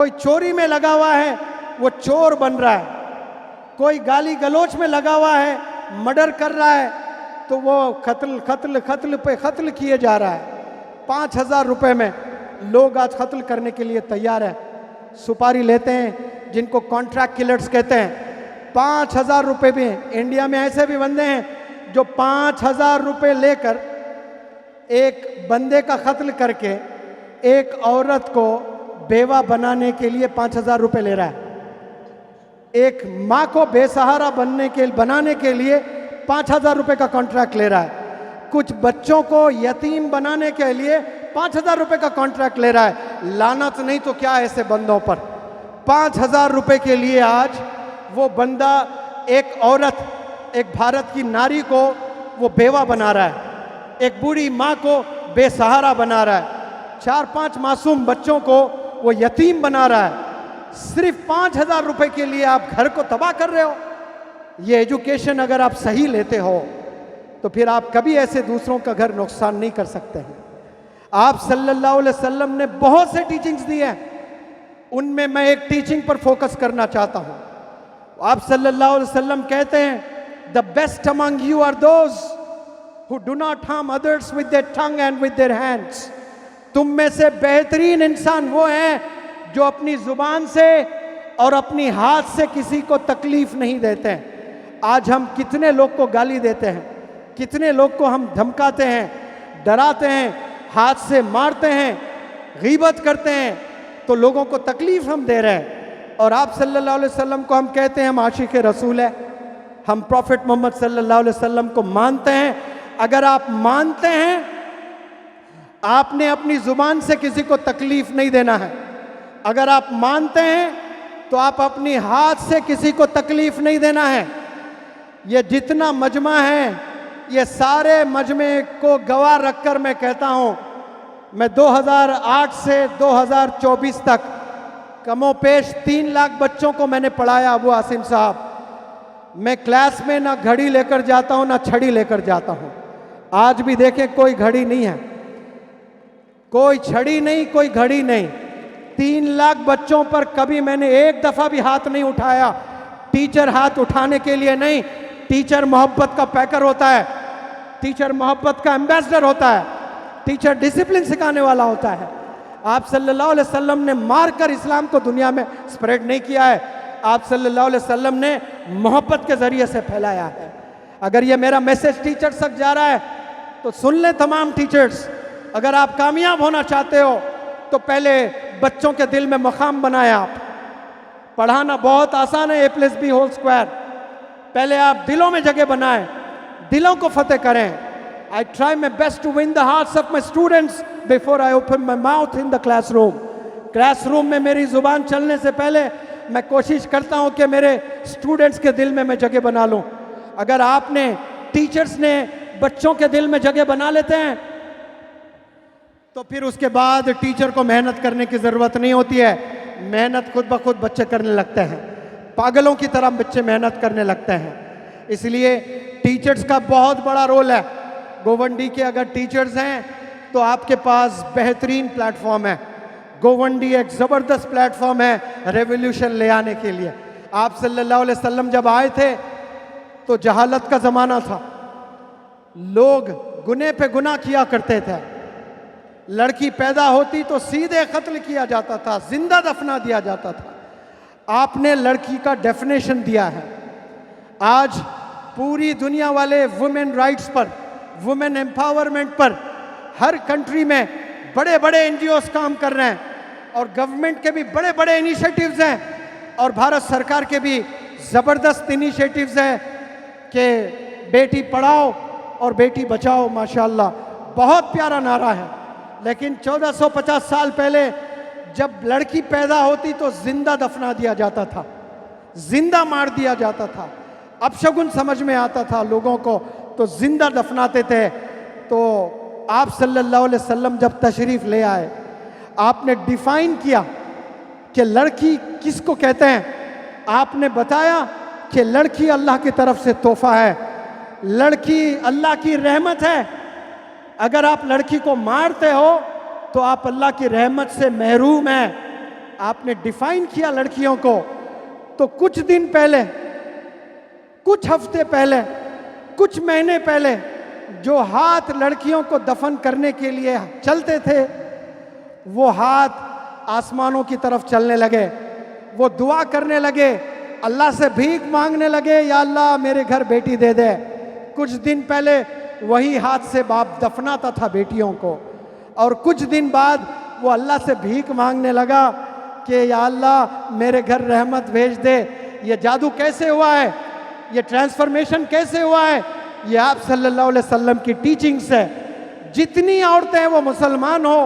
कोई चोरी में लगा हुआ है वो चोर बन रहा है, कोई गाली गलोच में लगा हुआ है मर्डर कर रहा है तो वो कत्ल कत्ल कत्ल पे कत्ल किए जा रहा है। 5,000 रुपए में लोग आज कत्ल करने के लिए तैयार है, सुपारी लेते हैं जिनको कॉन्ट्रैक्ट किलर्स कहते हैं। 5,000 रुपए में इंडिया में ऐसे भी बंदे हैं जो 5,000 रुपए लेकर एक बंदे का कत्ल करके एक औरत को बेवा बनाने के लिए 5,000 रुपए ले रहा है। एक माँ को बेसहारा बनाने के लिए 5,000 रुपए का कॉन्ट्रैक्ट ले रहा है। कुछ बच्चों को यतीम बनाने के लिए 5,000 रुपए का कॉन्ट्रैक्ट ले रहा है। लानत नहीं तो क्या ऐसे बंदों पर। 5,000 रुपए के लिए आज वो बंदा एक औरत, एक भारत की नारी को वो बेवा बना रहा है, एक बूढ़ी माँ को बेसहारा बना रहा है, 4-5 मासूम बच्चों को वो यतीम बना रहा है। सिर्फ 5,000 रुपए के लिए आप घर को तबाह कर रहे हो। ये एजुकेशन अगर आप सही लेते हो तो फिर आप कभी ऐसे दूसरों का घर नुकसान नहीं कर सकते हैं। आप सल्लल्लाहु अलैहि वसल्लम ने बहुत से टीचिंग्स दिए हैं, उनमें मैं एक टीचिंग पर फोकस करना चाहता हूं। आप सल्लल्लाहु अलैहि वसल्लम कहते हैं the best among you are those who do not harm others with their tongue and with their hands. तुम में से बेहतरीन इंसान वो हैं जो अपनी जुबान से और अपनी हाथ से किसी को तकलीफ नहीं देते हैं। आज हम कितने लोग को गाली देते हैं, कितने लोग को हम धमकाते हैं, डराते हैं, हाथ से मारते हैं, गीबत करते हैं, तो लोगों को तकलीफ हम दे रहे हैं। और आप सल्लल्लाहु अलैहि वसल्लम को हम कहते हैं हम आशिक रसूल है, हम प्रॉफिट मोहम्मद सल्लल्लाहु अलैहि वसल्लम को मानते हैं। अगर आप मानते हैं, आपने अपनी जुबान से किसी को तकलीफ नहीं देना है। अगर आप मानते हैं तो आप अपनी हाथ से किसी को तकलीफ नहीं देना है। ये जितना मजमा है, ये सारे मजमे को गवाह रखकर मैं कहता हूं, मैं 2008 से 2024 तक कमोपेश 3 लाख बच्चों को मैंने पढ़ाया। अबू आसिम साहब, मैं क्लास में ना घड़ी लेकर जाता हूं ना छड़ी लेकर जाता हूं। आज भी देखें कोई घड़ी नहीं है, कोई छड़ी नहीं, कोई घड़ी नहीं। 3 लाख बच्चों पर कभी मैंने एक दफा भी हाथ नहीं उठाया। टीचर हाथ उठाने के लिए नहीं, टीचर मोहब्बत का पैकर होता है, टीचर मोहब्बत का एम्बेसडर होता है, टीचर डिसिप्लिन सिखाने वाला होता है। आप सल्लल्लाहु अलैहि वसल्लम ने मारकर इस्लाम को दुनिया में स्प्रेड नहीं किया है, आप सल्लल्लाहु अलैहि वसल्लम ने मोहब्बत के जरिए से फैलाया है। अगर ये मेरा मैसेज टीचर तक जा रहा है तो सुन ले तमाम टीचर्स। अगर आप कामयाब होना चाहते हो तो पहले बच्चों के दिल में मकाम बनाए। आप पढ़ाना बहुत आसान है, A+B²। पहले आप दिलों में जगह बनाएं, दिलों को फतेह करें। I try my best to win the hearts of my students before I open my mouth in the classroom. Classroom में मेरी जुबान चलने से पहले मैं कोशिश करता हूं कि मेरे स्टूडेंट्स के दिल में मैं जगह बना लूं। अगर आपने, टीचर्स ने बच्चों के दिल में जगह बना लेते हैं तो फिर उसके बाद टीचर को मेहनत करने की ज़रूरत नहीं होती है। मेहनत खुद ब खुद बच्चे करने लगते हैं, पागलों की तरह बच्चे मेहनत करने लगते हैं। इसलिए टीचर्स का बहुत बड़ा रोल है। गोवंडी के अगर टीचर्स हैं तो आपके पास बेहतरीन प्लेटफॉर्म है। गोवंडी एक ज़बरदस्त प्लेटफॉर्म है रेवोल्यूशन ले आने के लिए। आप सल्लल्लाहु अलैहि वसल्लम जब आए थे तो जहालत का ज़माना था, लोग गुने पे गुनाह किया करते थे। लड़की पैदा होती तो सीधे कत्ल किया जाता था, जिंदा दफना दिया जाता था। आपने लड़की का डेफिनेशन दिया है। आज पूरी दुनिया वाले वुमेन राइट्स पर, वुमेन एम्पावरमेंट पर हर कंट्री में बड़े बड़े NGOs काम कर रहे हैं और गवर्नमेंट के भी बड़े बड़े इनिशिएटिव्स हैं और भारत सरकार के भी ज़बरदस्त इनिशिएटिव्स हैं कि बेटी पढ़ाओ और बेटी बचाओ। माशाल्लाह, बहुत प्यारा नारा है। लेकिन 1450 साल पहले जब लड़की पैदा होती तो जिंदा दफना दिया जाता था, जिंदा मार दिया जाता था। अपशगुन समझ में आता था लोगों को तो जिंदा दफनाते थे। तो आप सल्लल्लाहु अलैहि वसल्लम जब तशरीफ ले आए, आपने डिफाइन किया कि लड़की किसको कहते हैं। आपने बताया कि लड़की अल्लाह की तरफ से तोहफा है, लड़की अल्लाह की रहमत है। अगर आप लड़की को मारते हो तो आप अल्लाह की रहमत से महरूम हैं। आपने डिफाइन किया लड़कियों को, तो कुछ दिन पहले, कुछ हफ्ते पहले, कुछ महीने पहले जो हाथ लड़कियों को दफन करने के लिए चलते थे, वो हाथ आसमानों की तरफ चलने लगे। वो दुआ करने लगे, अल्लाह से भीख मांगने लगे, या अल्लाह मेरे घर बेटी दे दे। कुछ दिन पहले वही हाथ से बाप दफनाता था बेटियों को, और कुछ दिन बाद वो अल्लाह से भीख मांगने लगा कि या अल्लाह मेरे घर रहमत भेज दे। ये जादू कैसे हुआ है, ये ट्रांसफॉर्मेशन कैसे हुआ है? ये आप सल्लल्लाहु अलैहि वसल्लम की टीचिंग्स है। जितनी औरतें, वो मुसलमान हो,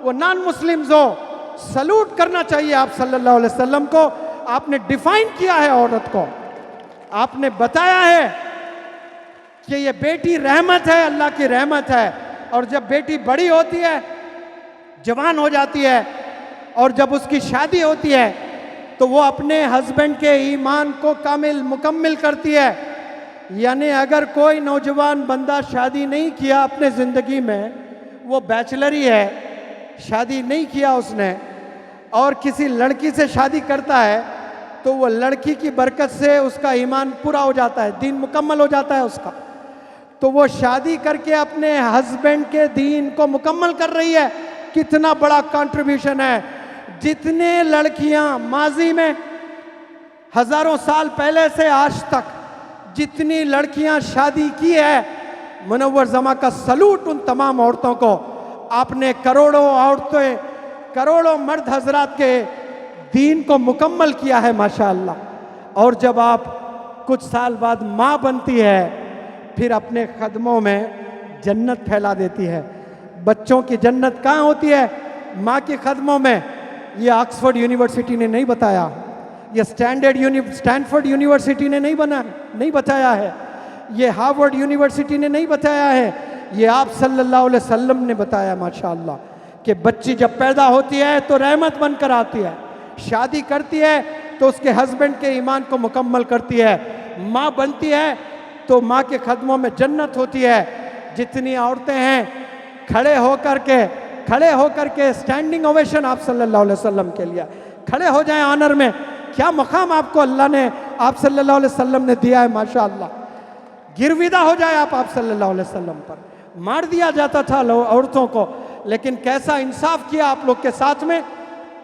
वो नॉन मुस्लिम्स हो, सल्यूट करना चाहिए आप सल्लल्लाहु अलैहि वसल्लम को। आपने डिफाइन किया है औरत को, आपने बताया है कि ये बेटी रहमत है, अल्लाह की रहमत है। और जब बेटी बड़ी होती है, जवान हो जाती है, और जब उसकी शादी होती है, तो वो अपने हस्बैंड के ईमान को कामिल मुकम्मिल करती है। यानी अगर कोई नौजवान बंदा शादी नहीं किया अपने ज़िंदगी में, वो बैचलर ही है, शादी नहीं किया उसने, और किसी लड़की से शादी करता है, तो वो लड़की की बरकत से उसका ईमान पूरा हो जाता है, दीन मुकम्मल हो जाता है उसका। तो वो शादी करके अपने हस्बैंड के दीन को मुकम्मल कर रही है। कितना बड़ा कंट्रीब्यूशन है। जितने लड़कियां माजी में, हजारों साल पहले से आज तक जितनी लड़कियां शादी की है, मुनव्वर जमा का सलूट उन तमाम औरतों को। आपने करोड़ों औरतें, करोड़ों मर्द हजरात के दीन को मुकम्मल किया है माशाअल्लाह। और जब आप कुछ साल बाद माँ बनती है, फिर अपने कदमों में जन्नत फैला देती है। बच्चों की जन्नत कहाँ होती है? माँ के कदमों में। ये ऑक्सफोर्ड यूनिवर्सिटी ने नहीं बताया, ये स्टैनफोर्ड यूनिवर्सिटी ने नहीं बताया है, ये हार्वर्ड यूनिवर्सिटी ने नहीं बताया है, ये आप सल्लल्लाहु अलैहि वसल्लम ने बताया माशाअल्लाह। कि बच्ची जब पैदा होती है तो रहमत बनकर आती है, शादी करती है तो उसके हस्बैंड के ईमान को मुकम्मल करती है, माँ बनती है तो माँ के कदमों में जन्नत होती है। जितनी औरतें हैं, खड़े होकर के स्टैंडिंग ओवेशन आप सल्लल्लाहु अलैहि वसल्लम के लिए, खड़े हो जाएं ऑनर में। क्या मकाम आपको अल्लाह ने, आप सल्लल्लाहु अलैहि वसल्लम ने दिया है माशाअल्लाह। गिरविदा हो जाए आप सल्लल्लाहु अलैहि वसल्लम पर। मार दिया जाता था औरतों को, लेकिन कैसा इंसाफ किया आप लोग के साथ में,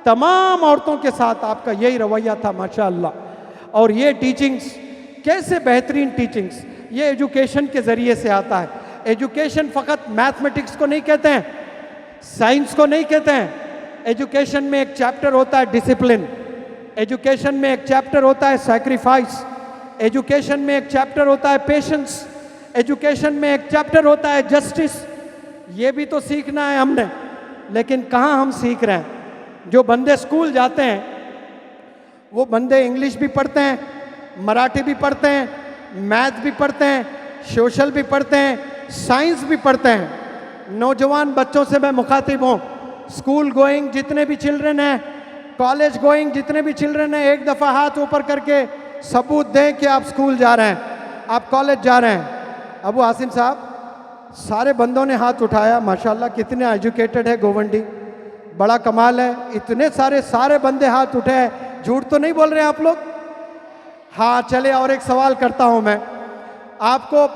तमाम औरतों के साथ आपका यही रवैया था माशाअल्लाह। और ये टीचिंग्स, कैसे बेहतरीन टीचिंग्स, ये एजुकेशन के ज़रिए से आता है। एजुकेशन फ़कत मैथमेटिक्स को नहीं कहते हैं, साइंस को नहीं कहते हैं। एजुकेशन में एक चैप्टर होता है डिसिप्लिन, एजुकेशन में एक चैप्टर होता है सैक्रिफाइस, एजुकेशन में एक चैप्टर होता है पेशेंस, एजुकेशन में एक चैप्टर होता है जस्टिस। ये भी तो सीखना है हमने, लेकिन कहाँ हम सीख रहे हैं। जो बंदे स्कूल जाते हैं, वो बंदे इंग्लिश भी पढ़ते हैं, मराठी भी पढ़ते हैं, मैथ भी पढ़ते हैं, सोशल भी पढ़ते हैं, साइंस भी पढ़ते हैं। नौजवान बच्चों से मैं मुखातिब हूँ, स्कूल गोइंग जितने भी चिल्ड्रन हैं, कॉलेज गोइंग जितने भी चिल्ड्रन हैं, एक दफ़ा हाथ ऊपर करके सबूत दें कि आप स्कूल जा रहे हैं, आप कॉलेज जा रहे हैं। अबू आसिम साहब, सारे बंदों ने हाथ उठाया, माशाल्लाह कितने एजुकेटेड है गोवंडी, बड़ा कमाल है। इतने सारे बंदे हाथ उठे हैं, झूठ तो नहीं बोल रहे हैं आप लोग? हाँ, चले और एक सवाल करता हूँ मैं आपको।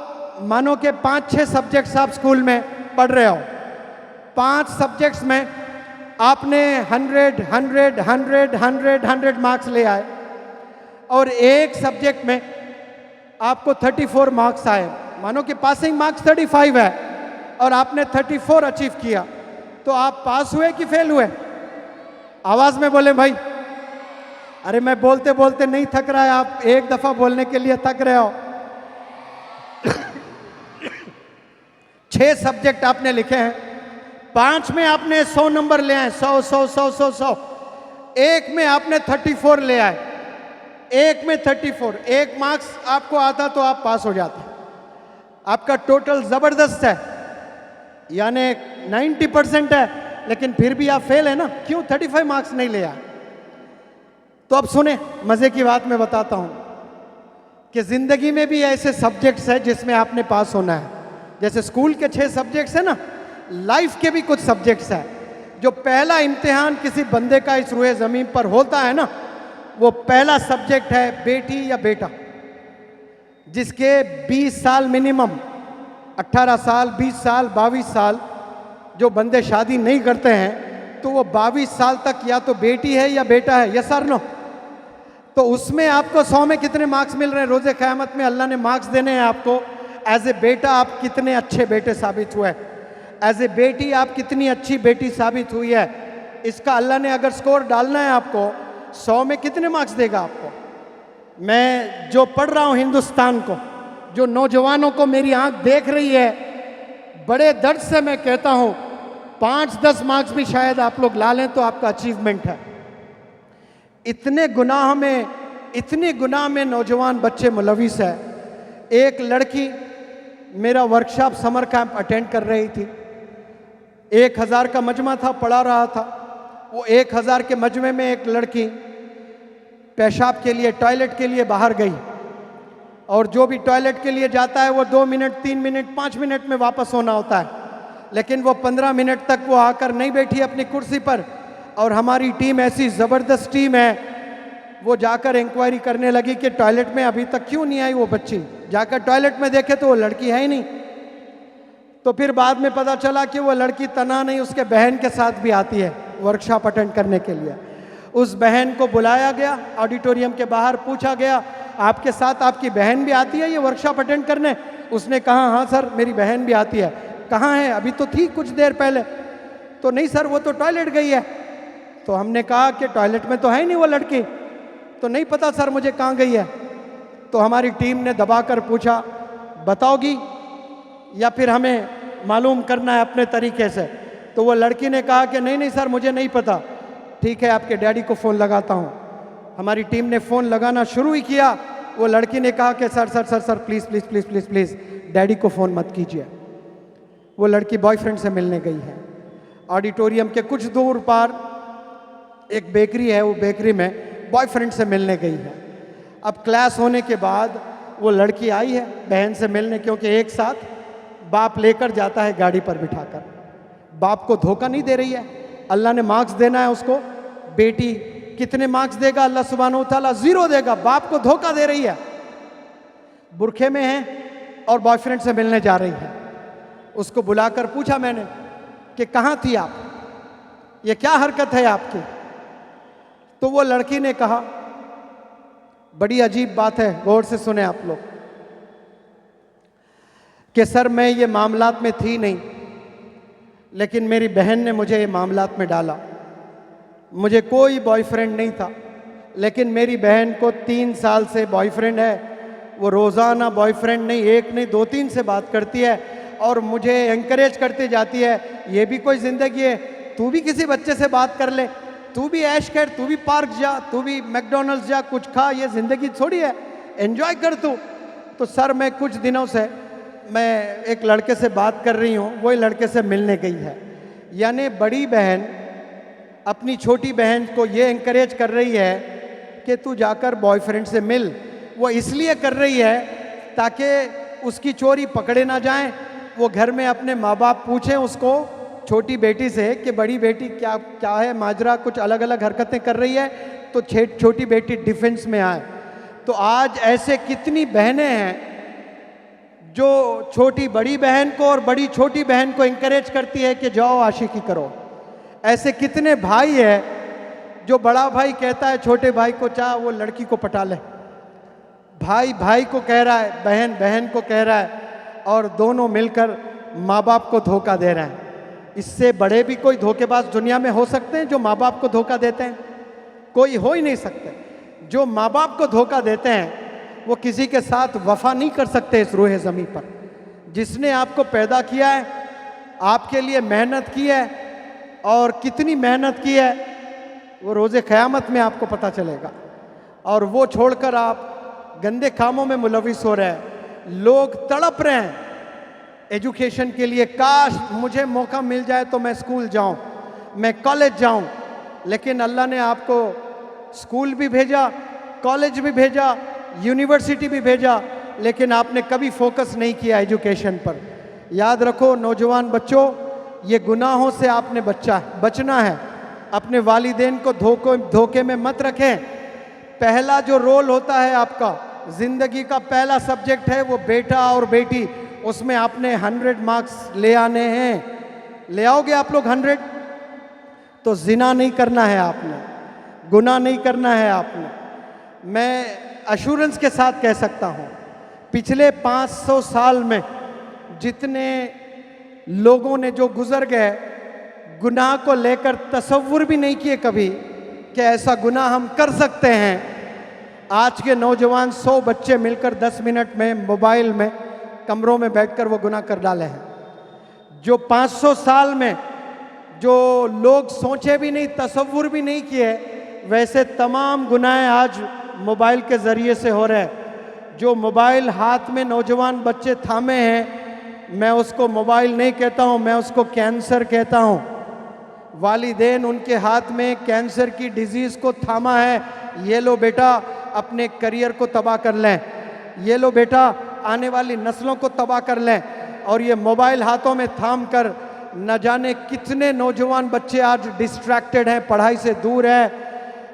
मानो कि 5-6 सब्जेक्ट्स आप स्कूल में पढ़ रहे हो, 5 सब्जेक्ट्स में आपने 100 मार्क्स ले आए, और एक सब्जेक्ट में आपको 34 मार्क्स आए। मानो कि पासिंग मार्क्स 35 है और आपने 34 अचीव किया, तो आप पास हुए कि फेल हुए? आवाज़ में बोले भाई। अरे मैं बोलते बोलते नहीं थक रहा है, आप एक दफ़ा बोलने के लिए थक रहे हो। 6 सब्जेक्ट आपने लिखे हैं, 5 में आपने 100 नंबर ले आए, 100। एक में आपने 34 ले आए, एक में 34, 1 मार्क्स आपको आता तो आप पास हो जाते। आपका टोटल ज़बरदस्त है, यानी 90% है, लेकिन फिर भी आप फेल है ना। क्यों 35 मार्क्स नहीं ले आए? तो अब सुने, मज़े की बात मैं बताता हूँ कि ज़िंदगी में भी ऐसे सब्जेक्ट्स हैं जिसमें आपने पास होना है। जैसे स्कूल के 6 सब्जेक्ट्स हैं ना, लाइफ के भी कुछ सब्जेक्ट्स हैं। जो पहला इम्तिहान किसी बंदे का इस रूए ज़मीन पर होता है ना, वो पहला सब्जेक्ट है बेटी या बेटा। जिसके 20 साल मिनिमम, 18 साल, 20 साल, 22 साल जो बंदे शादी नहीं करते हैं, तो वो 22 साल तक या तो बेटी है या बेटा है, यस और नो। तो उसमें आपको 100 में कितने मार्क्स मिल रहे हैं? रोज़े क़यामत में अल्लाह ने मार्क्स देने हैं आपको। एज ए बेटा आप कितने अच्छे बेटे साबित हुए, एज ए बेटी आप कितनी अच्छी बेटी साबित हुई है, इसका अल्लाह ने अगर स्कोर डालना है आपको, 100 में कितने मार्क्स देगा आपको? मैं जो पढ़ रहा हूँ हिंदुस्तान को, जो नौजवानों को मेरी आंख देख रही है, बड़े दर्द से मैं कहता हूँ 5-10 मार्क्स भी शायद आप लोग ला लें तो आपका अचीवमेंट है। इतने गुनाह में नौजवान बच्चे मुलविस है। एक लड़की मेरा वर्कशॉप समर कैंप अटेंड कर रही थी, 1000 का मजमा था, पढ़ा रहा था। वो 1000 के मजमे में एक लड़की पेशाब के लिए, टॉयलेट के लिए बाहर गई, और जो भी टॉयलेट के लिए जाता है वो 2 मिनट, 3 मिनट, 5 मिनट में वापस होना होता है, लेकिन वो 15 मिनट तक वो आकर नहीं बैठी अपनी कुर्सी पर। और हमारी टीम ऐसी ज़बरदस्त टीम है, वो जाकर इंक्वायरी करने लगी कि टॉयलेट में अभी तक क्यों नहीं आई वो बच्ची। जाकर टॉयलेट में देखे तो वो लड़की है ही नहीं। तो फिर बाद में पता चला कि वो लड़की तना नहीं, उसके बहन के साथ भी आती है वर्कशॉप अटेंड करने के लिए। उस बहन को बुलाया गया, ऑडिटोरियम के बाहर पूछा गया, आपके साथ आपकी बहन भी आती है ये वर्कशॉप अटेंड करने? उसने कहा हाँ सर मेरी बहन भी आती है। कहाँ है? अभी तो थी कुछ देर पहले। तो नहीं सर वो तो टॉयलेट गई है। तो हमने कहा कि टॉयलेट में तो है ही नहीं वो लड़की। तो नहीं पता सर मुझे कहाँ गई है। तो हमारी टीम ने दबाकर पूछा बताओगी या फिर हमें मालूम करना है अपने तरीके से? तो वो लड़की ने कहा कि नहीं सर मुझे नहीं पता। ठीक है आपके डैडी को फ़ोन लगाता हूँ। हमारी टीम ने फ़ोन लगाना शुरू ही किया। वो लड़की ने कहा कि sir please please please please please daddy को फ़ोन मत कीजिए। वो लड़की बॉयफ्रेंड से मिलने गई है। ऑडिटोरियम के कुछ दूर पार एक बेकरी है, वो बेकरी में बॉयफ्रेंड से मिलने गई है। अब क्लास होने के बाद वो लड़की आई है बहन से मिलने, क्योंकि एक साथ बाप लेकर जाता है गाड़ी पर बिठाकर। बाप को धोखा नहीं दे रही है, अल्लाह ने मार्क्स देना है उसको। बेटी कितने मार्क्स देगा अल्लाह सुब्हानहू तआला? 0 देगा। बाप को धोखा दे रही है। बुरखे में है और बॉयफ्रेंड से मिलने जा रही है। उसको बुलाकर पूछा मैंने कि कहाँ थी आप, ये क्या हरकत है आपकी? तो वो लड़की ने कहा, बड़ी अजीब बात है, गौर से सुने आप लोग, कि सर मैं ये मामलात में थी नहीं, लेकिन मेरी बहन ने मुझे ये मामलात में डाला। मुझे कोई बॉयफ्रेंड नहीं था, लेकिन मेरी बहन को 3 साल से बॉयफ्रेंड है। वो रोज़ाना बॉयफ्रेंड नहीं, एक नहीं, 2-3 से बात करती है और मुझे एंकरेज करती जाती है, ये भी कोई ज़िंदगी है, तू भी किसी बच्चे से बात कर ले, तू भी ऐश कर, तू भी पार्क जा, तू भी मैकडॉनल्ड्स जा, कुछ खा, ये ज़िंदगी थोड़ी है, एंजॉय कर तू। तो सर मैं कुछ दिनों से मैं एक लड़के से बात कर रही हूँ, वही लड़के से मिलने गई है। यानी बड़ी बहन अपनी छोटी बहन को ये एंकरेज कर रही है कि तू जाकर बॉयफ्रेंड से मिल। वो इसलिए कर रही है ताकि उसकी चोरी पकड़े ना जाएं। वो घर में अपने माँ बाप पूछें उसको, छोटी बेटी से, कि बड़ी बेटी क्या क्या है माजरा, कुछ अलग अलग हरकतें कर रही है, तो छोटी बेटी डिफेंस में आए। तो आज ऐसे कितनी बहनें हैं जो छोटी बड़ी बहन को और बड़ी छोटी बहन को इंकरेज करती है कि जाओ आशिकी करो। ऐसे कितने भाई है जो बड़ा भाई कहता है छोटे भाई को चाह वो लड़की को पटा ले, भाई भाई को कह रहा है, बहन बहन को कह रहा है, और दोनों मिलकर माँ बाप को धोखा दे रहे हैं। इससे बड़े भी कोई धोखेबाज दुनिया में हो सकते हैं जो माँ बाप को धोखा देते हैं? कोई हो ही नहीं सकते। जो माँ बाप को धोखा देते हैं वो किसी के साथ वफा नहीं कर सकते इस रूहे ज़मीन पर। जिसने आपको पैदा किया है, आपके लिए मेहनत की है, और कितनी मेहनत की है वो रोज़े क़यामत में आपको पता चलेगा। और वो छोड़कर आप गंदे कामों में मुलविस हो रहे हैं। लोग तड़प रहे हैं एजुकेशन के लिए, काश मुझे मौका मिल जाए तो मैं स्कूल जाऊं, मैं कॉलेज जाऊं। लेकिन अल्लाह ने आपको स्कूल भी भेजा, कॉलेज भी भेजा, यूनिवर्सिटी भी भेजा, लेकिन आपने कभी फोकस नहीं किया एजुकेशन पर। याद रखो नौजवान बच्चों, ये गुनाहों से आपने बचना है। अपने वालिदैन को धोखे में मत रखें। पहला जो रोल होता है आपका, जिंदगी का पहला सब्जेक्ट है वो बेटा और बेटी, उसमें आपने 100 मार्क्स ले आने हैं। ले आओगे आप लोग 100? तो जिना नहीं करना है आपने, गुनाह नहीं करना है आपने। मैं अश्योरेंस के साथ कह सकता हूँ, पिछले 500 साल में जितने लोगों ने जो गुजर गए, गुनाह को लेकर तसव्वुर भी नहीं किए कभी कि ऐसा गुनाह हम कर सकते हैं। आज के नौजवान 100 बच्चे मिलकर 10 मिनट में मोबाइल में कमरों में बैठकर वो गुनाह कर डाले हैं। जो 500 साल में जो लोग सोचे भी नहीं, तसव्वुर भी नहीं किए, वैसे तमाम गुनाह आज मोबाइल के ज़रिए से हो रहे हैं। जो मोबाइल हाथ में नौजवान बच्चे थामे हैं, मैं उसको मोबाइल नहीं कहता हूँ, मैं उसको कैंसर कहता हूँ। वालिदैन उनके हाथ में कैंसर की डिजीज़ को थामा है। ये लो बेटा अपने करियर को तबाह कर लें, ये लो बेटा आने वाली नस्लों को तबाह कर लें। और ये मोबाइल हाथों में थाम कर न जाने कितने नौजवान बच्चे आज डिस्ट्रैक्टेड हैं, पढ़ाई से दूर है।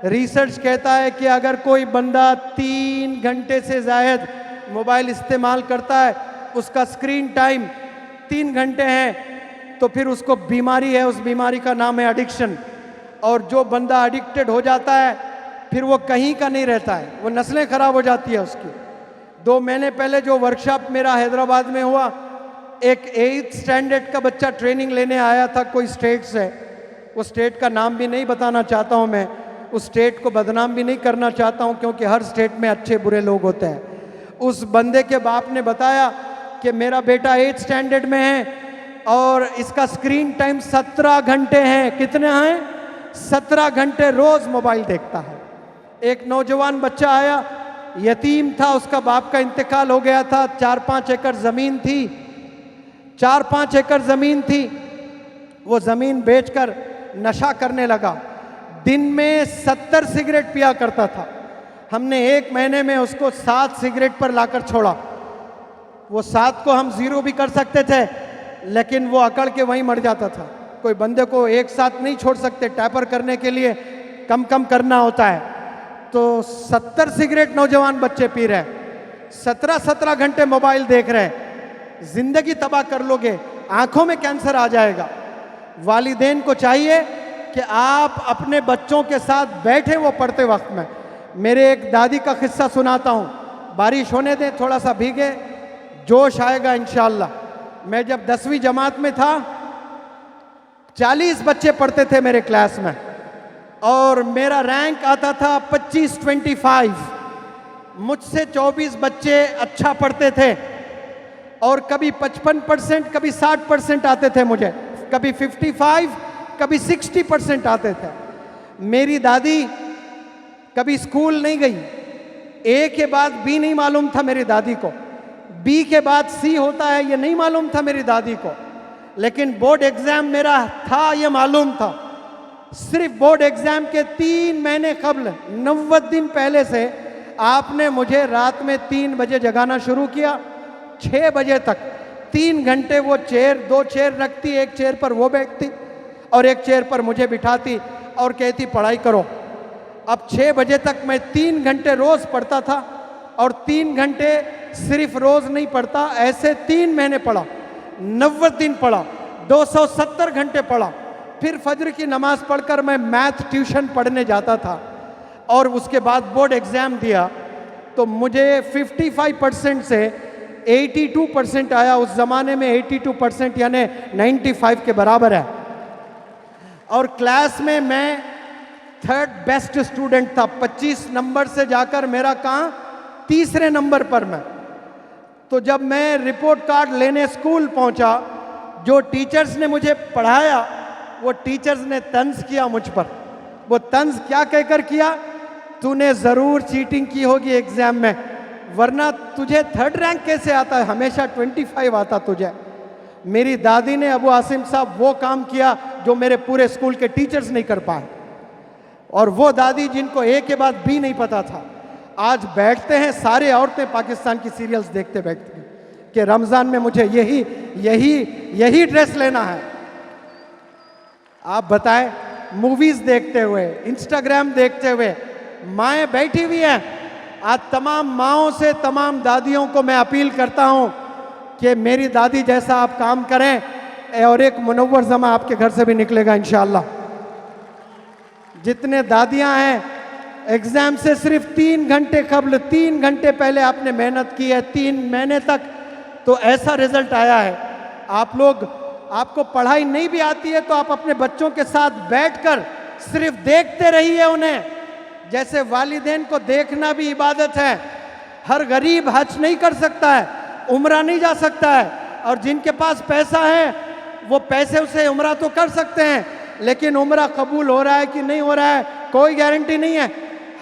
रिसर्च कहता है कि अगर कोई बंदा 3 घंटे से ज़ायद मोबाइल इस्तेमाल करता है, उसका स्क्रीन टाइम 3 घंटे है, तो फिर उसको बीमारी है, उस बीमारी का नाम है एडिक्शन। और जो बंदा एडिक्टेड हो जाता है फिर वो कहीं का नहीं रहता है, वो नस्लें खराब हो जाती है उसकी। 2 महीने पहले जो वर्कशॉप मेरा हैदराबाद में हुआ, एक 8th स्टैंडर्ड का बच्चा ट्रेनिंग लेने आया था कोई स्टेट से। वो स्टेट का नाम भी नहीं बताना चाहता हूँ मैं, उस स्टेट को बदनाम भी नहीं करना चाहता हूँ, क्योंकि हर स्टेट में अच्छे बुरे लोग होते हैं। उस बंदे के बाप ने बताया कि मेरा बेटा 8th स्टैंडर्ड में है और इसका स्क्रीन टाइम 17 घंटे हैं। कितने हैं? 17 घंटे रोज मोबाइल देखता है। एक नौजवान बच्चा आया, यतीम था, उसका बाप का इंतकाल हो गया था। 4-5 एकड़ जमीन थी, 4-5 एकड़ जमीन थी। वो जमीन बेचकर नशा करने लगा। दिन में 70 सिगरेट पिया करता था। हमने 1 महीने में उसको 7 सिगरेट पर लाकर छोड़ा। वो 7 को हम 0 भी कर सकते थे, लेकिन वो अकड़ के वहीं मर जाता था। कोई बंदे को एक साथ नहीं छोड़ सकते, टैपर करने के लिए कम कम करना होता है। तो 70 सिगरेट नौजवान बच्चे पी रहे हैं, 17-17 घंटे मोबाइल देख रहे हैं। जिंदगी तबाह कर लोगे, आंखों में कैंसर आ जाएगा। वालिदैन को चाहिए कि आप अपने बच्चों के साथ बैठे वो पढ़ते वक्त में। मेरे एक दादी का किस्सा सुनाता हूँ, बारिश होने दें, थोड़ा सा भीगे, जोश आएगा इंशाअल्लाह। मैं जब 10वीं जमात में था, 40 बच्चे पढ़ते थे मेरे क्लास में और मेरा रैंक आता था 25-25। मुझसे 24 बच्चे अच्छा पढ़ते थे और कभी 55%, कभी 60% आते थे मुझे, कभी 55, कभी 60% आते थे। मेरी दादी कभी स्कूल नहीं गई, ए के बाद बी नहीं मालूम था मेरी दादी को, बी के बाद सी होता है ये नहीं मालूम था मेरी दादी को, लेकिन बोर्ड एग्जाम मेरा था ये मालूम था। सिर्फ बोर्ड एग्जाम के 3 महीने कबल, 90 दिन पहले से आपने मुझे रात में 3 बजे जगाना शुरू किया, 6 बजे तक 3 घंटे वो चेयर, 2 चेयर रखती, एक चेयर पर वो बैठती और एक चेयर पर मुझे बिठाती और कहती पढ़ाई करो। अब 6 बजे तक मैं 3 घंटे रोज पढ़ता था और 3 घंटे सिर्फ रोज नहीं पढ़ता, ऐसे 3 महीने पढ़ा, 90 दिन पढ़ा, 270 घंटे पढ़ा। फिर फजर की नमाज पढ़कर मैं मैथ ट्यूशन पढ़ने जाता था और उसके बाद बोर्ड एग्जाम दिया तो मुझे 55% से 82% आया। उस जमाने में 82% यानी 95 के बराबर है। और क्लास में मैं 3rd बेस्ट स्टूडेंट था, 25 नंबर से जाकर मेरा कहाँ 3रे नंबर पर मैं। तो जब मैं रिपोर्ट कार्ड लेने स्कूल पहुंचा, जो टीचर्स ने मुझे पढ़ाया वो टीचर्स ने तंज किया मुझ पर। वो तंज क्या कहकर किया, तूने जरूर चीटिंग की होगी एग्जाम में, वरना तुझे 3rd रैंक कैसे आता है, हमेशा 25 आता तुझे। मेरी दादी ने, अबू आसिम साहब, वो काम किया जो मेरे पूरे स्कूल के टीचर्स नहीं कर पाए। और वो दादी जिनको ए के बाद बी नहीं पता था, आज बैठते हैं सारे औरतें पाकिस्तान की सीरियल्स देखते बैठते हैं कि रमज़ान में मुझे यही ड्रेस लेना है, आप बताएं, मूवीज देखते हुए, इंस्टाग्राम देखते हुए माएँ बैठी हुई हैं। आज तमाम माओं से, तमाम दादियों को मैं अपील करता हूं कि मेरी दादी जैसा आप काम करें और एक मुनव्वर ज़मा आपके घर से भी निकलेगा इंशाअल्लाह। जितने दादियां हैं, एग्जाम से सिर्फ 3 घंटे कबल, 3 घंटे पहले आपने मेहनत की है, 3 महीने तक, तो ऐसा रिजल्ट आया है। आप लोग, आपको पढ़ाई नहीं भी आती है तो आप अपने बच्चों के साथ बैठकर सिर्फ देखते रहिए उन्हें। जैसे वालिदैन को देखना भी इबादत है। हर गरीब हज नहीं कर सकता है, उम्रा नहीं जा सकता है, और जिनके पास पैसा है वो पैसे से उम्रा तो कर सकते हैं, लेकिन उम्रा कबूल हो रहा है कि नहीं हो रहा है कोई गारंटी नहीं है।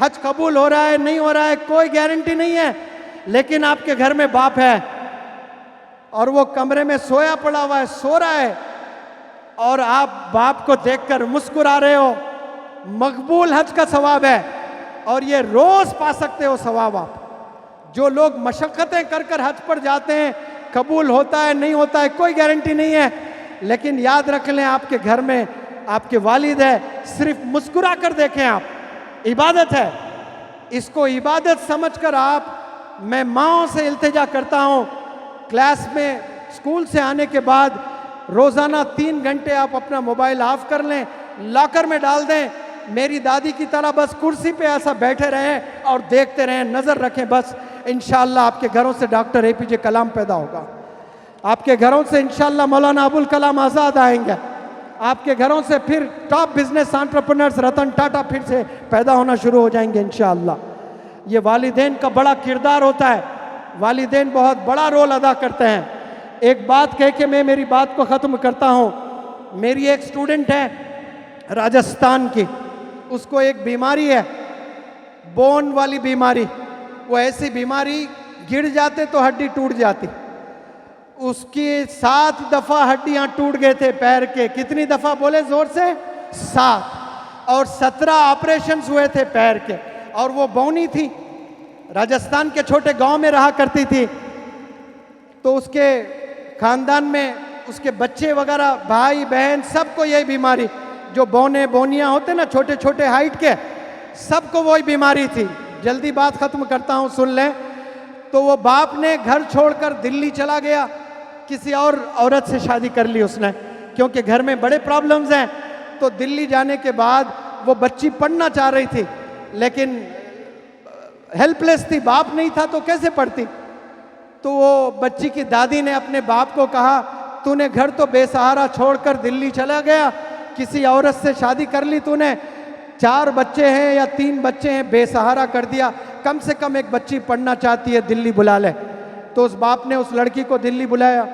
हज कबूल हो रहा है नहीं हो रहा है कोई गारंटी नहीं है। लेकिन आपके घर में बाप है और वो कमरे में सोया पड़ा हुआ है, सो रहा है, और आप बाप को देखकर मुस्कुरा रहे हो, मकबूल हज का सवाब है, और ये रोज पा सकते हो सवाब आप। जो लोग मशक्क़तें कर कर हज पर जाते हैं, कबूल होता है नहीं होता है कोई गारंटी नहीं है, लेकिन याद रख लें आपके घर में आपके वालिद है, सिर्फ मुस्कुरा कर देखें आप, इबादत है। इसको इबादत समझकर आप, मैं माओं से इल्तिजा करता हूँ, क्लास में स्कूल से आने के बाद रोज़ाना 3 घंटे आप अपना मोबाइल ऑफ कर लें, लॉकर में डाल दें। मेरी दादी की तरह बस कुर्सी पे ऐसा बैठे रहें और देखते रहें, नज़र रखें बस। इंशाअल्लाह आपके घरों से डॉक्टर APJ कलाम पैदा होगा, आपके घरों से इंशाअल्लाह मौलाना अबुल कलाम आज़ाद आएंगे, आपके घरों से फिर top business entrepreneurs Ratan Tata फिर से पैदा होना शुरू हो जाएंगे इंशाअल्लाह। ये वालिदैन का बड़ा किरदार होता है, वालिदैन बहुत बड़ा रोल अदा करते हैं। एक बात कह के मैं मेरी बात को ख़त्म करता हूँ। मेरी एक स्टूडेंट है राजस्थान की, उसको एक बीमारी है, बोन वाली बीमारी। वो ऐसी बीमारी, गिर जाते तो हड्डी टूट जाती। उसकी 7 दफ़ा हड्डियां टूट गए थे पैर के। कितनी दफ़ा बोले जोर से? 7। और 17 ऑपरेशंस हुए थे पैर के, और वो बौनी थी, राजस्थान के छोटे गांव में रहा करती थी। तो उसके खानदान में उसके बच्चे वगैरह, भाई बहन, सबको यही बीमारी, जो बौने बौनियाँ होते ना छोटे छोटे हाइट के, सबको वही बीमारी थी। जल्दी बात खत्म करता हूँ, सुन लें। तो वो बाप ने घर छोड़कर दिल्ली चला गया, किसी और औरत से शादी कर ली उसने, क्योंकि घर में बड़े प्रॉब्लम्स हैं। तो दिल्ली जाने के बाद वो बच्ची पढ़ना चाह रही थी, लेकिन हेल्पलेस थी, बाप नहीं था तो कैसे पढ़ती। तो वो बच्ची की दादी ने अपने बाप को कहा, तूने घर तो बेसहारा छोड़कर दिल्ली चला गया, किसी औरत से शादी कर ली तूने, 4 बच्चे हैं या 3 बच्चे हैं, बेसहारा कर दिया, कम से कम एक बच्ची पढ़ना चाहती है, दिल्ली बुला ले। तो उस बाप ने उस लड़की को दिल्ली बुलाया।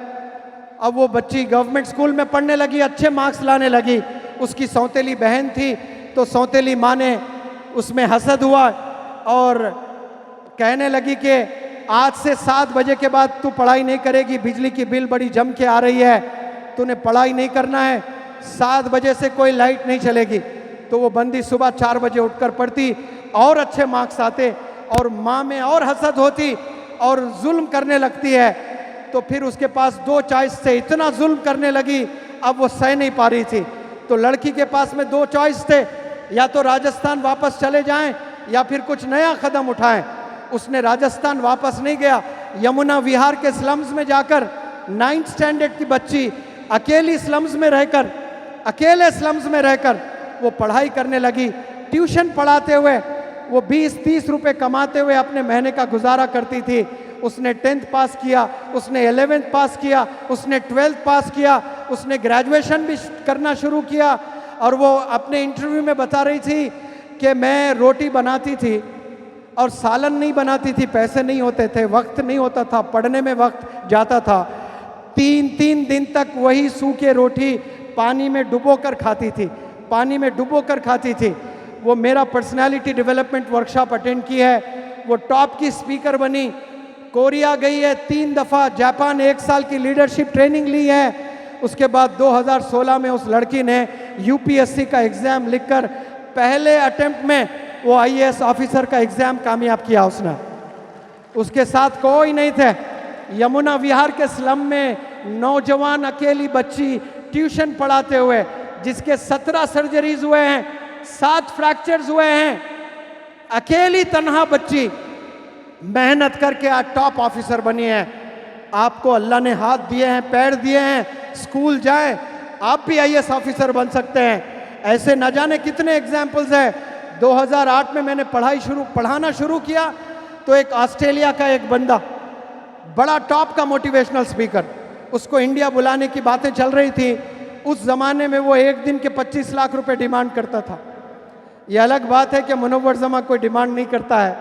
अब वो बच्ची गवर्नमेंट स्कूल में पढ़ने लगी, अच्छे मार्क्स लाने लगी। उसकी सौतेली बहन थी, तो सौतेली माँ ने उसमें हसद हुआ और कहने लगी कि आज से 7 बजे के बाद तू पढ़ाई नहीं करेगी, बिजली की बिल बड़ी जम के आ रही है, तूने पढ़ाई नहीं करना है, 7 बजे से कोई लाइट नहीं चलेगी। तो वो बंदी सुबह 4 बजे उठकर पढ़ती और अच्छे मार्क्स आते, और माँ में और हसद होती और जुल्म करने लगती है। तो फिर उसके पास 2 चॉइस थे, इतना जुल्म करने लगी, अब वो सह नहीं पा रही थी। तो लड़की के पास में 2 चॉइस थे, या तो राजस्थान वापस चले जाएं या फिर कुछ नया कदम उठाएं। उसने राजस्थान वापस नहीं गया, यमुना विहार के स्लम्स में जाकर 9th स्टैंडर्ड की बच्ची अकेली स्लम्स में रहकर, अकेले स्लम्स में रहकर वो पढ़ाई करने लगी। ट्यूशन पढ़ाते हुए वो 20-30 रुपए कमाते हुए अपने महीने का गुजारा करती थी। उसने 10th पास किया, उसने 11th पास किया, उसने 12th पास किया, उसने ग्रेजुएशन भी करना शुरू किया। और वो अपने इंटरव्यू में बता रही थी कि मैं रोटी बनाती थी और सालन नहीं बनाती थी, पैसे नहीं होते थे, वक्त नहीं होता था, पढ़ने में वक्त जाता था। 3-3 दिन तक वही सूखे रोटी पानी में डुबो कर खाती थी, पानी में डुबो कर खाती थी। वो मेरा पर्सनालिटी डेवलपमेंट वर्कशॉप अटेंड की है, वो टॉप की स्पीकर बनी, कोरिया गई है 3 दफ़ा, जापान 1 साल की लीडरशिप ट्रेनिंग ली है। उसके बाद 2016 में उस लड़की ने UPSC का एग्ज़ाम लिखकर पहले अटेम्प्ट में वो IAS ऑफिसर का एग्ज़ाम कामयाब किया उसने। उसके साथ कोई नहीं थे। यमुना विहार के स्लम में नौजवान अकेली बच्ची ट्यूशन पढ़ाते हुए जिसके 17 सर्जरीज हुए हैं, 7 फ्रैक्चर्स हुए हैं, अकेली तन्हा बच्ची मेहनत करके आज टॉप ऑफिसर बनी है। आपको अल्लाह ने हाथ दिए हैं, पैर दिए हैं, स्कूल जाए, आप भी आईएएस ऑफिसर बन सकते हैं। ऐसे न जाने कितने एग्जाम्पल्स हैं। 2008 में मैंने पढ़ाना शुरू किया तो एक ऑस्ट्रेलिया का एक बंदा, बड़ा टॉप का मोटिवेशनल स्पीकर, उसको इंडिया बुलाने की बातें चल रही थी। उस जमाने में वो एक दिन के 25 लाख रुपए डिमांड करता था। ये अलग बात है कि मुनव्वर जमा कोई डिमांड नहीं करता है।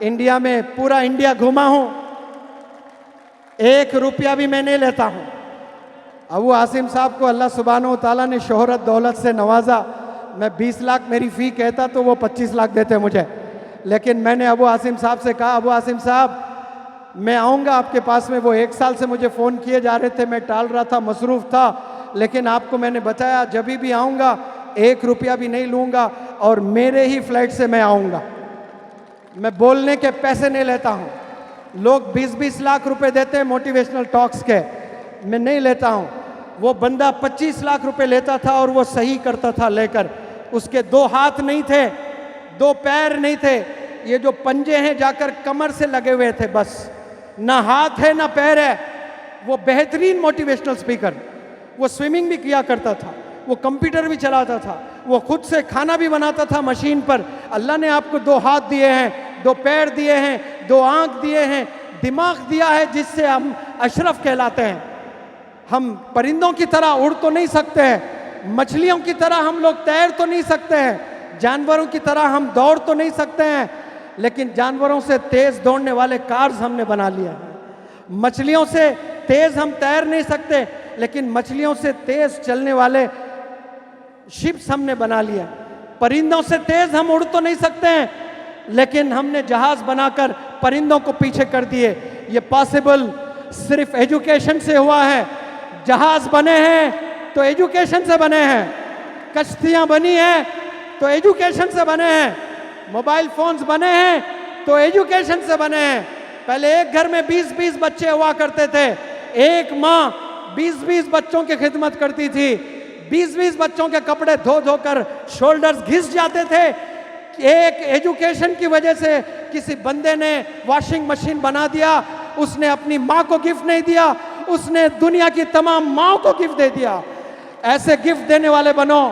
इंडिया में पूरा इंडिया घूमा हूं, 1 रुपया भी मैं नहीं लेता हूं। अबू आसिम साहब को अल्लाह सुब्हानहू तआला ने शोहरत दौलत से नवाजा। मैं 20 लाख मेरी फ़ी कहता तो वो 25 लाख देते मुझे। लेकिन मैंने अबू आसिम साहब से कहा, अबू आसिम साहब मैं आऊँगा आपके पास में। वो 1 साल से मुझे फ़ोन किए जा रहे थे, मैं टाल रहा था, मसरूफ़ था। लेकिन आपको मैंने बताया जब भी आऊँगा 1 रुपया भी नहीं लूँगा और मेरे ही फ्लाइट से मैं आऊँगा। मैं बोलने के पैसे नहीं लेता हूँ। लोग 20-20 लाख रुपए देते हैं मोटिवेशनल टॉक्स के, मैं नहीं लेता हूँ। वो बंदा 25 लाख रुपए लेता था और वो सही करता था लेकर। उसके 2 हाथ नहीं थे, 2 पैर नहीं थे, ये जो पंजे हैं जाकर कमर से लगे हुए थे, बस ना हाथ है ना पैर है। वो बेहतरीन मोटिवेशनल स्पीकर, वो स्विमिंग भी किया करता था, वो कंप्यूटर भी चलाता था, वो खुद से खाना भी बनाता था मशीन पर। अल्लाह ने आपको 2 हाथ दिए हैं, 2 पैर दिए हैं, 2 आंख दिए हैं, दिमाग दिया है जिससे हम अशरफ कहलाते हैं। हम परिंदों की तरह उड़ तो नहीं सकते हैं, मछलियों की तरह हम लोग तैर तो नहीं सकते हैं, जानवरों की तरह हम दौड़ तो नहीं सकते हैं, लेकिन जानवरों से तेज दौड़ने वाले कार्स हमने बना लिया है। मछलियों से तेज हम तैर नहीं सकते, लेकिन मछलियों से तेज चलने वाले शिप्स हमने बना लिया। परिंदों से तेज हम उड़ तो नहीं सकते हैं, लेकिन हमने जहाज बनाकर परिंदों को पीछे कर दिए। ये पॉसिबल सिर्फ एजुकेशन से हुआ है। जहाज बने हैं तो एजुकेशन से बने हैं, कश्तियां बनी हैं तो एजुकेशन से बने हैं, मोबाइल फोन्स बने हैं तो एजुकेशन से बने हैं। पहले एक घर में 20-20 बच्चे हुआ करते थे, एक माँ 20-20 बच्चों की खिदमत करती थी। 20-20 बच्चों के कपड़े धो धो कर शोल्डर्स घिस जाते थे। एक एजुकेशन की वजह से किसी बंदे ने वॉशिंग मशीन बना दिया, उसने अपनी माँ को गिफ्ट नहीं दिया, उसने दुनिया की तमाम माँओं को गिफ्ट दे दिया। ऐसे गिफ्ट देने वाले बनो।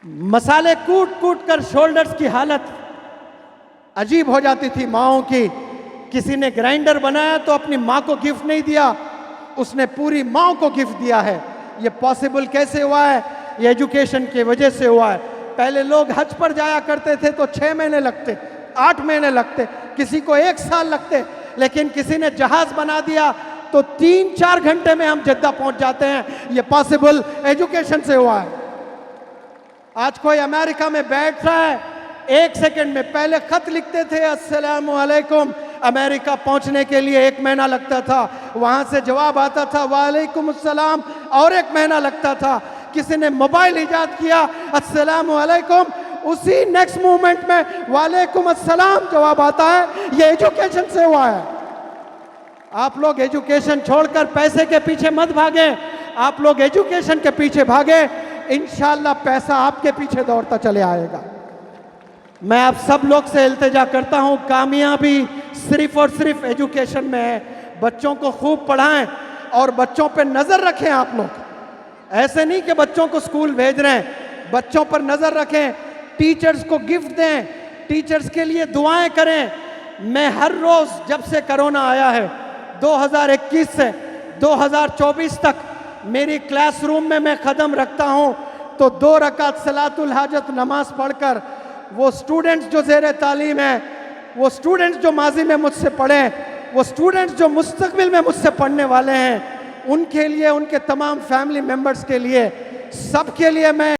मसाले कूट कूट कर शोल्डर्स की हालत अजीब हो जाती थी माँओं की। किसी ने ग्राइंडर बनाया तो अपनी माँ को गिफ्ट नहीं दिया, उसने पूरी माँ को गिफ्ट दिया है। ये पॉसिबल कैसे हुआ है? ये एजुकेशन की वजह से हुआ है। पहले लोग हज पर जाया करते थे तो 6 महीने लगते, 8 महीने लगते, किसी को 1 साल लगते, लेकिन किसी ने जहाज बना दिया तो 3-4 घंटे में हम जद्दा पहुंच जाते हैं। ये पॉसिबल एजुकेशन से हुआ है। आज कोई अमेरिका में बैठ रहा है, 1 सेकंड में, पहले खत लिखते थे अस्सलाम वालेकुम, अमेरिका पहुंचने के लिए 1 महीना लगता था, वहां से जवाब आता था वालेकुम अस्सलाम, और 1 महीना लगता था। किसी ने मोबाइल इजाद किया, अस्सलाम वालेकुम, उसी नेक्स्ट मूवमेंट में वालेकुम अस्सलाम जवाब आता है। ये एजुकेशन से हुआ है। आप लोग एजुकेशन छोड़कर पैसे के पीछे मत भागे, आप लोग एजुकेशन के पीछे भागे, इंशाल्लाह पैसा आपके पीछे दौड़ता चले आएगा। मैं आप सब लोग से इल्तिजा करता हूं, कामयाबी सिर्फ और सिर्फ एजुकेशन में है। बच्चों को खूब पढ़ाएं और बच्चों पे नजर रखें। आप लोग ऐसे नहीं कि बच्चों को स्कूल भेज रहे हैं, बच्चों पर नजर रखें, टीचर्स को गिफ्ट दें, टीचर्स के लिए दुआएं करें। मैं हर रोज जब से कोरोना आया है 2021 से 2024 तक मेरी क्लासरूम में मैं कदम रखता हूं तो 2 रकात सलातुल हाजत नमाज पढ़कर वो स्टूडेंट्स जो ज़ेरे तालीम हैं, वो स्टूडेंट्स जो माजी में मुझसे पढ़े, वो स्टूडेंट्स जो मुस्तकबिल में मुझसे पढ़ने वाले हैं, उनके लिए, उनके तमाम फैमिली मेम्बर्स के लिए, सबके लिए मैं